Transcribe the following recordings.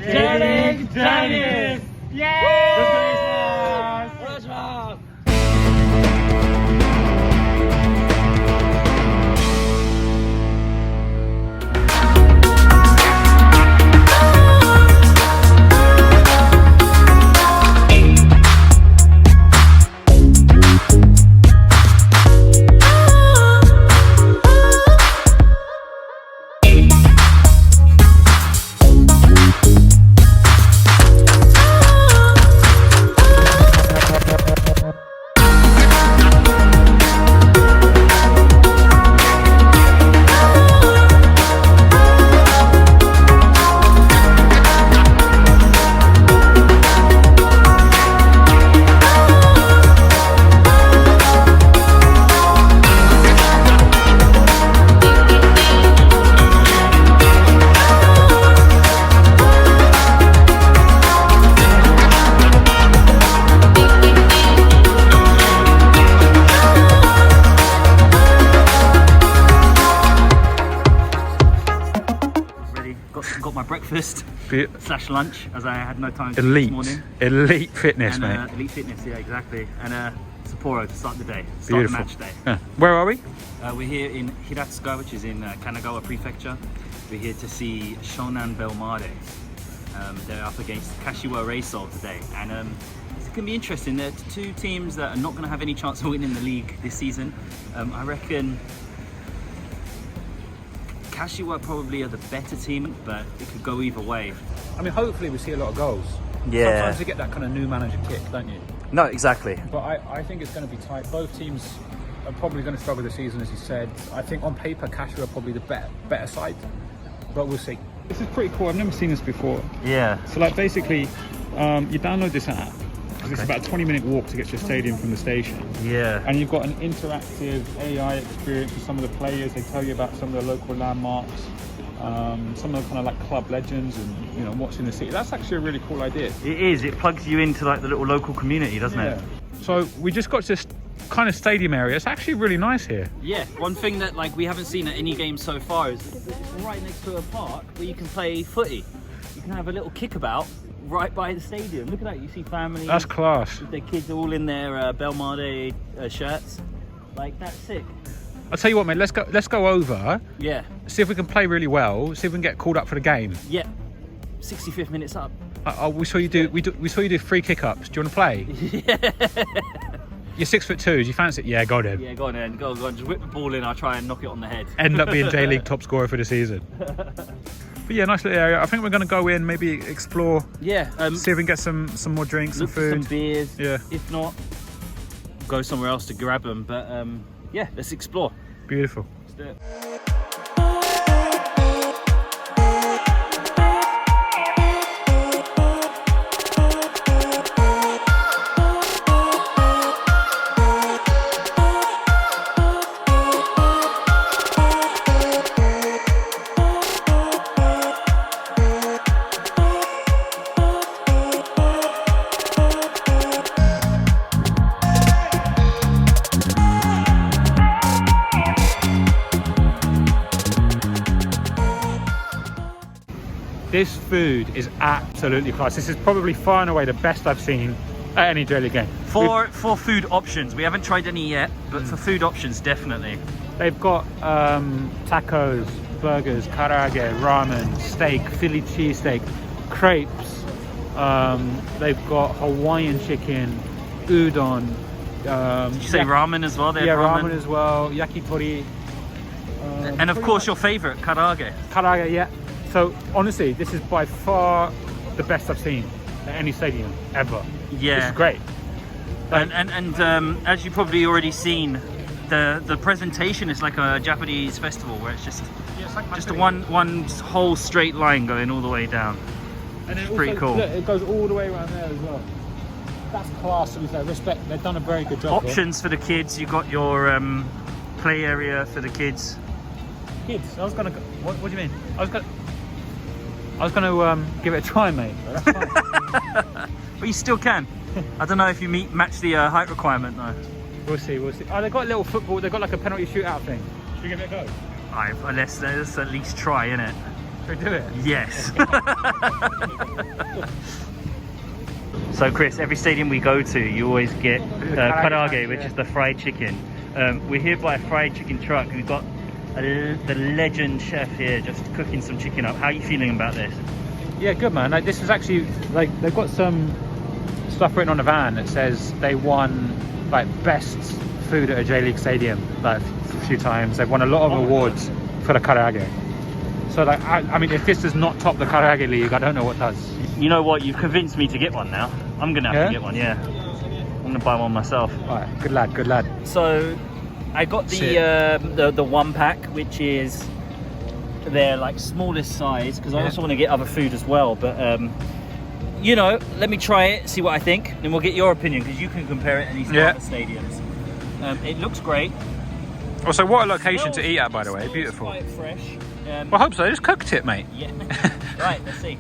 J.League Chinese! Yay! Got my breakfast / lunch as I had no time to Elite, this morning. elite fitness, And, mate. elite fitness, yeah, exactly. And Sapporo to start the day, start Beautiful. the match day. Yeah. Where are we? We're here in Hiratsuka, which is in Kanagawa Prefecture. We're here to see Shonan Bellmare. They're up against Kashiwa Reysol today, and it can be interesting. They're two teams that are not going to have any chance of winning the league this season. I reckon Kashiwa probably are the better team, but it could go either way. I mean, hopefully we see a lot of goals. Yeah. Sometimes you get that kind of new manager kick, don't you? No, exactly. But I think it's going to be tight. Both teams are probably going to struggle this season, as you said. I think on paper, Kashiwa are probably the better side, but we'll see. This is pretty cool. I've never seen this before. Yeah. So like basically, you download this app. It's about a 20-minute walk to get to your stadium from the station. Yeah. And you've got an interactive AI experience with some of the players. They tell you about some of the local landmarks, some of the kind of like club legends, and what's in the city. That's actually a really cool idea. It is. It plugs you into like the little local community, doesn't it? So we just got to this kind of stadium area. It's actually really nice here. Yeah. One thing that like we haven't seen at any game so far is that it's right next to a park where you can play footy. You can have a little kickabout right by the stadium. Look at that. You see families. That's class. With their kids all in their Bellmare shirts. Like, that's sick. I'll tell you what, mate. Let's go over. Yeah. See if we can play really well. See if we can get called up for the game. Yeah. 65th minutes up. We saw you do. We saw you do free kick ups. Do you want to play? Yeah. You're 6'2". Do you fancy it? Yeah, go on then. Yeah, go on then. Go on. Just whip the ball in. I'll try and knock it on the head. End up being J-League top scorer for the season. But yeah, nice little area. I think we're going to go in, maybe explore. Yeah. See if we can get some more drinks, some Look for food. some beers. Yeah. If not, go somewhere else to grab them. But yeah, let's explore. Beautiful. Let's do it. This food is absolutely class. This is probably far and away the best I've seen at any J-League game. For food options, we haven't tried any yet, but for food options, definitely. They've got tacos, burgers, karaage, ramen, steak, Philly cheesesteak, crepes. They've got Hawaiian chicken, udon. Did you say ramen as well? They Yeah, have ramen as well, yakitori. And of course, your favourite, karaage. Karaage, yeah. So honestly, this is by far the best I've seen at any stadium ever. Yeah. This is great. And as you've probably already seen, the presentation is like a Japanese festival where it's just one whole straight line going all the way down. And it's pretty cool. Look, it goes all the way around there as well. That's class, to be fair. Respect, they've done a very good job. Options for the kids. You got your play area for the kids. Kids, I was gonna go. What do you mean? I was gonna give it a try, mate. But that's fine. But you still can. I don't know if you match the height requirement though. We'll see. Oh, they've got a little football. They've got like a penalty shootout thing. Should we give it a go? Let's at least try, innit? Should we do it? Yes. So Chris, every stadium we go to, you always get karage, which is the fried chicken. We're here by a fried chicken truck. We've got the legend chef here just cooking some chicken up. How are you feeling about this? Yeah, good man. Like, this is actually like they've got some stuff written on the van that says they won like best food at a J-League stadium like a few times. They've won a lot of awards for the karage. So like I mean, if this does not top the karage league, I don't know what does. You know what? You've convinced me to get one now. I'm gonna have to get one. Yeah, I'm gonna buy one myself. All right, good lad, good lad. So I got the one pack, which is their like smallest size, because I also want to get other food as well. But you know, let me try it, see what I think, then we'll get your opinion, because you can compare it to these other stadiums. It looks great. Also, what a location to eat at, by the way. Beautiful. Quite fresh. Well, I hope so. Just cooked it, mate. Yeah. Right, let's see.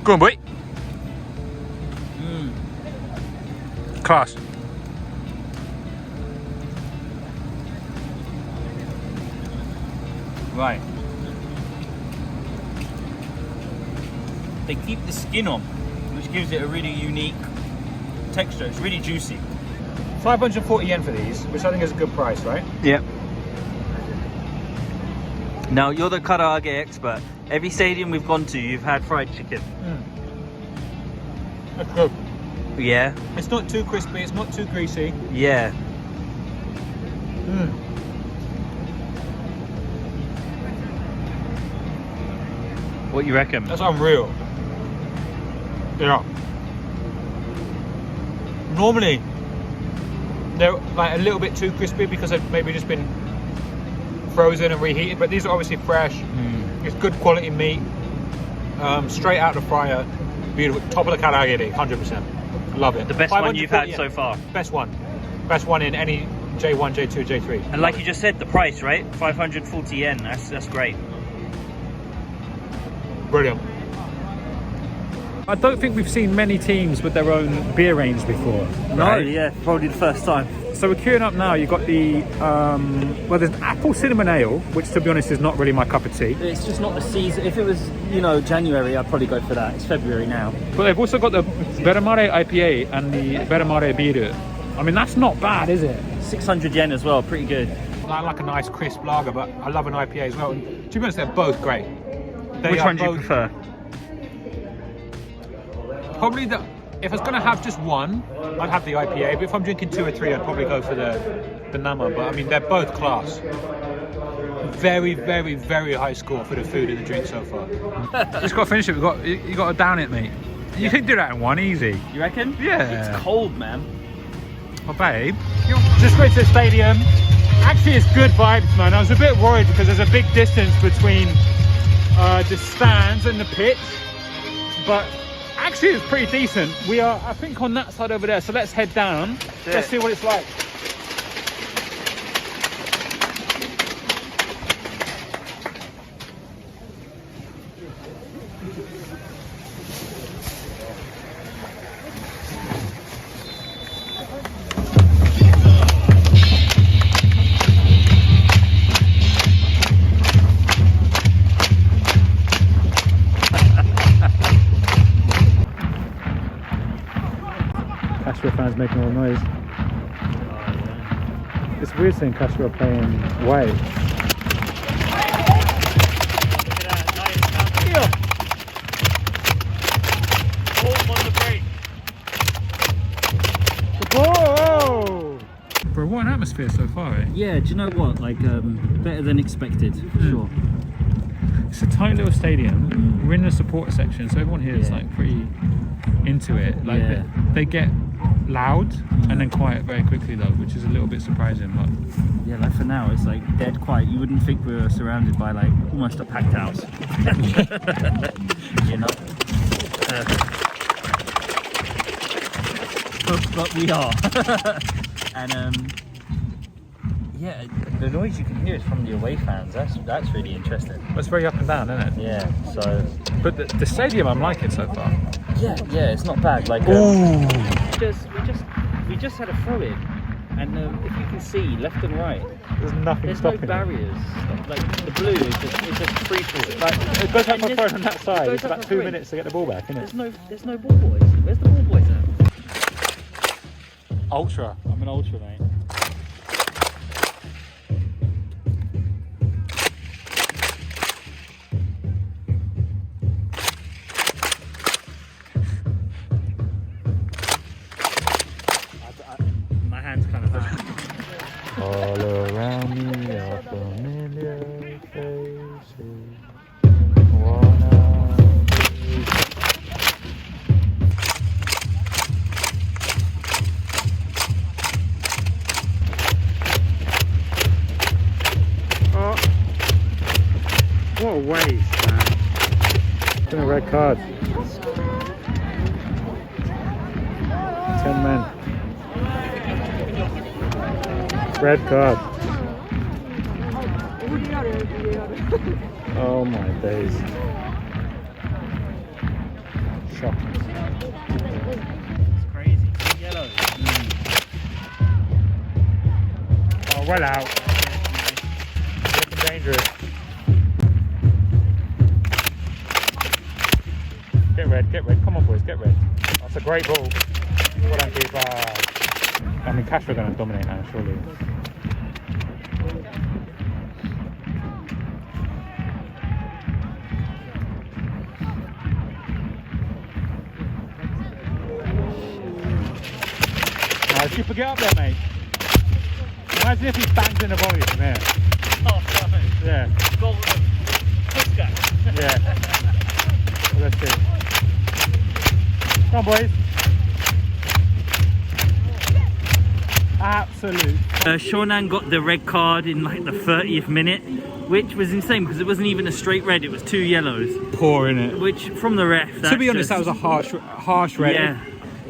Go on, boy. Class. Right. They keep the skin on, which gives it a really unique texture. It's really juicy. 540 yen for these, which I think is a good price, right? Yep. Now, you're the karage expert. Every stadium we've gone to, you've had fried chicken. That's good. Yeah? It's not too crispy, it's not too greasy. Yeah. What you reckon? That's unreal. Yeah. Normally, they're like a little bit too crispy because they've maybe just been frozen and reheated, but these are obviously fresh. It's good quality meat, straight out of the fryer. Beautiful, top of the karage, 100%. Love it. The best one you've had so far? Best one in any J1, J2, J3. And like you just said, the price, right? 540 yen, that's great. Brilliant. I don't think we've seen many teams with their own beer range before. No, yeah, probably the first time. So we're queuing up now. You've got the, well, there's an apple cinnamon ale, which to be honest is not really my cup of tea. It's just not the season. If it was, you know, January, I'd probably go for that. It's February now. But they've also got the Bellmare IPA and the Bellmare beer. I mean, that's not bad, is it? 600 yen as well, pretty good. I like a nice crisp lager, but I love an IPA as well. And to be honest, they're both great. Which one do you prefer? Probably if I was going to have just one, I'd have the IPA. But if I'm drinking 2 or 3, I'd probably go for the Nama. But I mean, they're both class. Very, very, very high score for the food and the drink so far. Just got to finish it. You got to down it, mate. You can do that in one easy. You reckon? Yeah. It's cold, man. Oh, babe. Just went to the stadium. Actually, it's good vibes, man. I was a bit worried because there's a big distance between the stands and the pitch, but actually it's pretty decent. We are, I think, on that side over there, so let's head down. Let's see what it's like. Castro fans making all the noise. It's weird seeing Castro playing away. Look at that, nice home on the break. Whoa! Bro, what an atmosphere so far, eh? Yeah, do you know what? Like, better than expected, for sure. It's a tiny little stadium. We're in the supporter section, so everyone here is like pretty into it. Like they get loud and then quiet very quickly though, which is a little bit surprising. But yeah, like for now it's like dead quiet. You wouldn't think we were surrounded by like almost a packed house. You know, but we are. And yeah, the noise you can hear is from the away fans. That's really interesting. it's very up and down, isn't it? Yeah. So, but the stadium, I'm liking so far. yeah, it's not bad. Like, we just had a throw in, And if you can see left and right, There's nothing there's no stopping it. barriers. Like the blue is just free falling. Like, it goes up And for there's- throw from that it side. goes It's up about for 2 three. minutes to get the ball back, isn't it? There's no ball boys. Where's the ball boys at? Ultra. I'm an ultra, mate. My hand's kind of hurt. All around me are familiar faces. Oh, what a waste, man. It's been a red card. 10 men. Red card. Oh my days. Shocking. It's crazy. Yellow. Oh, well out. Looking dangerous. Get red, get red. Come on, boys, get red. That's a great ball. Well done, keeper. I mean, Cash are going to dominate now, surely. Nice, keeper, get up there, mate. Imagine if he bangs in a volley from here. Oh, sorry. Yeah, Goal. This guy. yeah. Well, let's see. Come on, boys. Absolute. Shonan got the red card in like the 30th minute, which was insane because it wasn't even a straight red, it was 2 yellows. Poor, innit? Which, from the ref, To be honest, that was a harsh red. Yeah.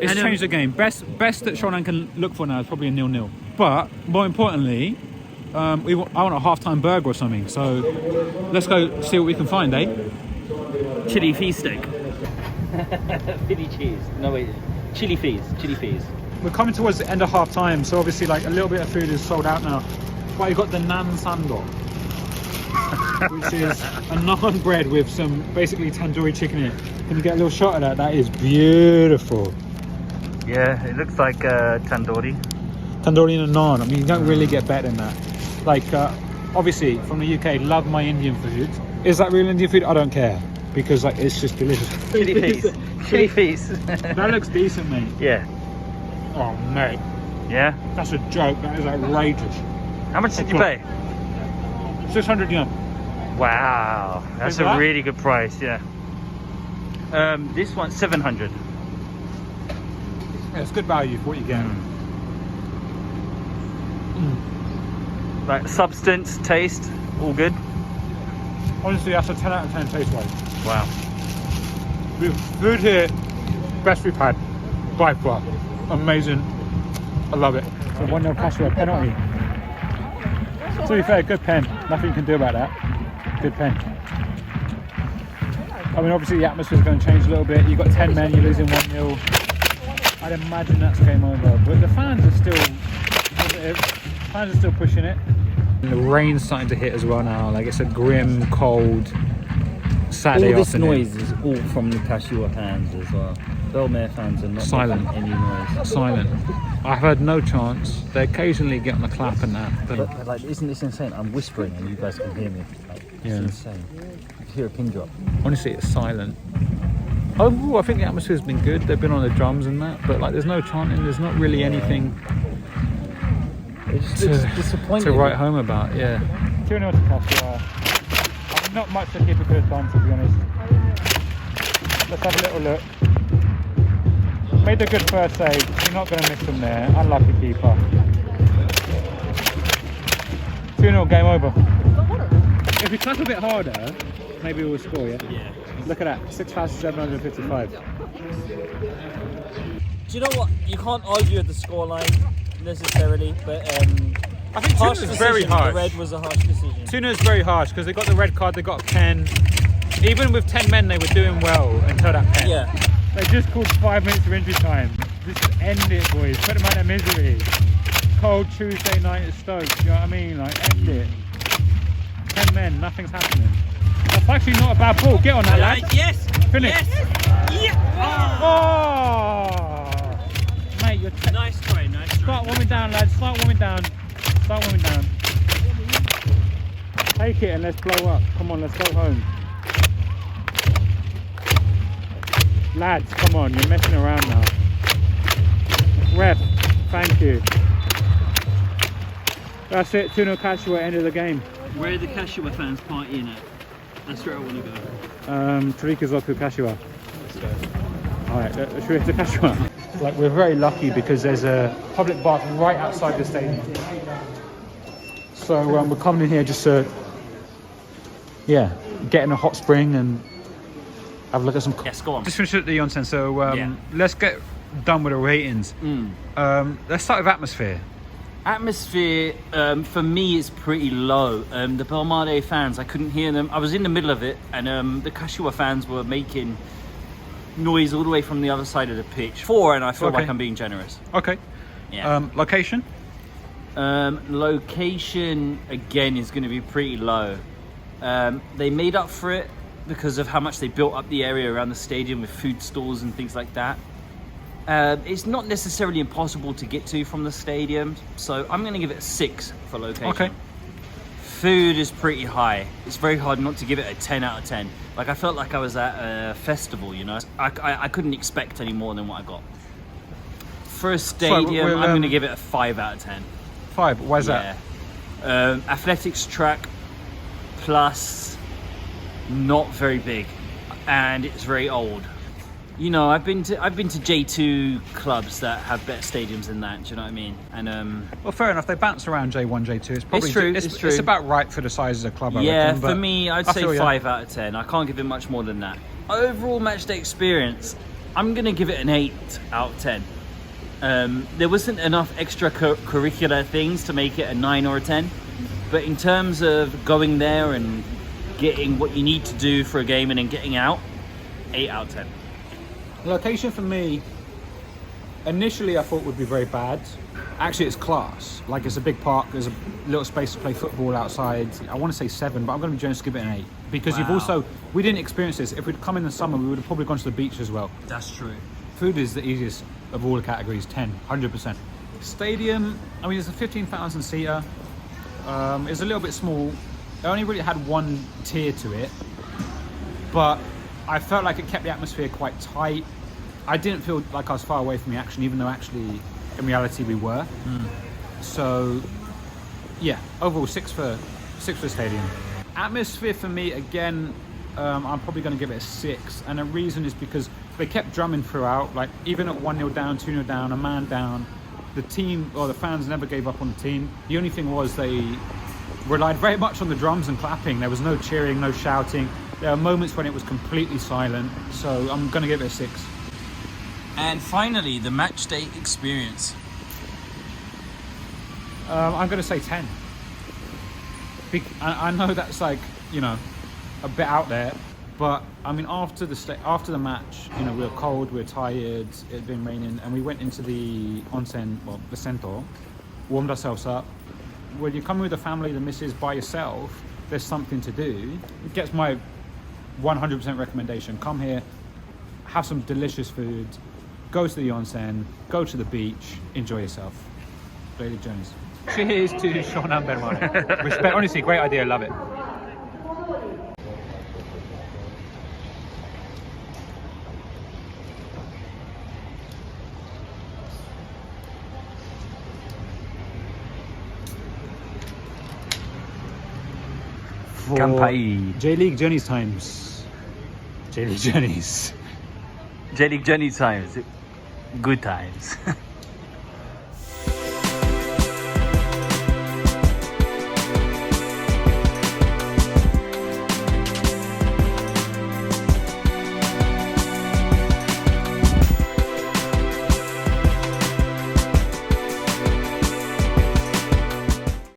It's And, changed the game. Best that Shonan can look for now is probably a 0-0. But more importantly, I want a half-time burger or something. So let's go see what we can find, eh? chili fees steak. Philly cheese. No wait, chili fees. We're coming towards the end of half-time, so obviously like a little bit of food is sold out now. But you've got the Nan Sandok, which is a naan bread with some basically tandoori chicken in it. Can you get a little shot of that? That is beautiful. Yeah, it looks like tandoori. Tandoori and a naan. I mean, you don't really get better than that. Like, obviously, from the UK, love my Indian food. Is that real Indian food? I don't care. Because, like, it's just delicious. Chili fees. Chili fees. That looks decent, mate. Yeah. Oh, mate. Yeah. That's a joke. That is outrageous. How much did you pay? 600 yen. Wow, that's Is that? a really good price. Yeah. This one's 700. Yeah, it's good value for what you get. Like substance, taste, all good. Honestly, that's a 10 out of 10 taste-wise. Wow. The food here, best we've had by far. Amazing. I love it. So 1-0 Kashiwa penalty. To be fair, good pen. Nothing you can do about that. Good pen. I mean, obviously the atmosphere is going to change a little bit. You've got 10 men, you're losing 1-0. I'd imagine that's game over. But the fans are still positive. Fans are still pushing it. And the rain's starting to hit as well now. Like, it's a grim, cold Saturday All this afternoon. noise is all from the Kashiwa fans as well. Bellmare fans are not Silent. making any noise. Silent. I've heard no chance. They occasionally get on the clap and that. But like, isn't this insane? I'm whispering and you guys can hear me. Like, it's Yeah. insane. You can hear a pin drop. Honestly, it's silent. Overall, I think the atmosphere's been good. They've been on the drums and that, but like, there's no chanting. There's not really anything It just looks disappointing. to write home about. Yeah. 2-0 to Kashiwa. Not much the keeper could have done, to be honest. Let's have a little look. Made a good first save. You're not going to miss them there. Unlucky keeper. 2-0, game over. If we clap a bit harder, maybe we'll score, yeah? Yeah. Look at that, 6,755. Do you know what? You can't argue at the scoreline necessarily, but I think harsh 2-0 is decision. very harsh. The red was a harsh decision. 2-0 is very harsh because they got the red card, they got a pen. Even with 10 men, they were doing well until that pen. Yeah. They just called 5 minutes of injury time. Just end it, boys. Put them out of misery. cold Tuesday night at Stoke. You know what I mean? Like, end it. 10 men, nothing's happening. That's actually not a bad ball. Get on that, lad. Yes. Finish. Yes. Yeah. Oh, mate, you're Nice try. Nice try. Start warming down, lads. Start warming down. Start warming down. Take it and let's blow up. Come on, let's go home. Lads, come on, you're messing around now. Ref, thank you. That's it, 2-0 Kashiwa, end of the game. Where are the Kashiwa fans partying at? That's where I want to go. Torikazoku Kashiwa. Let's go. Alright, should we hit the Kashiwa? Like, we're very lucky because there's a public bath right outside the stadium. So we're coming in here just to, yeah, get in a hot spring and have a look at some. Yes, go on. Just finish at the onsen. So let's get done with the ratings. Let's start with atmosphere. Atmosphere for me is pretty low. The Bellmare fans, I couldn't hear them. I was in the middle of it, and the Kashiwa fans were making noise all the way from the other side of the pitch. 4, and I feel like I'm being generous. Okay. Yeah. Location? Location again is going to be pretty low. They made up for it because of how much they built up the area around the stadium with food stalls and things like that. It's not necessarily impossible to get to from the stadium, so I'm going to give it a 6 for location. Okay. Food is pretty high. It's very hard not to give it a 10 out of 10. Like, I felt like I was at a festival, you know. I couldn't expect any more than what I got. For a stadium, I'm going to give it a 5 out of 10. 5, why is that? Athletics track plus not very big, and it's very old. You know, I've been to J2 clubs that have better stadiums than that. Do you know what I mean? And Well, fair enough. They bounce around J1, J2. It's probably true, It's it's true. about right for the size of the club. I yeah, reckon, for me, I'd say feel you. 5 out of 10. I can't give it much more than that. Overall matchday experience, I'm gonna give it an 8 out of 10. There wasn't enough extracurricular things to make it a 9 or a 10, but in terms of going there and getting what you need to do for a game and then getting out, 8 out of 10. Location for me, initially I thought would be very bad. Actually, it's class. Like, it's a big park. There's a little space to play football outside. I want to say 7, but I'm going to be generous to give it an 8 because you've also, we didn't experience this. If we'd come in the summer, we would have probably gone to the beach as well. That's true. Food is the easiest of all the categories. 10, 100%. Stadium, I mean, it's a 15,000 seater. It's a little bit small. It only really had one tier to it, but I felt like it kept the atmosphere quite tight. I didn't feel like I was far away from the action, even though actually in reality we were. So yeah, overall 6 for stadium. Atmosphere for me, again, I'm probably going to give it a 6, and the reason is because they kept drumming throughout. Like, even at 1-0 down, 2-0 down, a man down, the team or the fans never gave up on the team. The only thing was they relied very much on the drums and clapping. There was no cheering, no shouting. There are moments when it was completely silent, so I'm going to give it a 6. And finally, the match day experience. I'm going to say 10. I know that's, like, you know, a bit out there, but I mean, after the match, you know, we were cold, we were tired, it had been raining, and we went into the onsen, well, the sento, warmed ourselves up. When you're coming with a family, the missus, by yourself, there's something to do. It gets my 100% recommendation. Come here, have some delicious food, go to the onsen, go to the beach, enjoy yourself. J.League Jones. Cheers to Shonan Bellmare. Respect, honestly, great idea, love it. Kampai. J-League Journeys times. J-League Journeys. J-League journey times. Good times.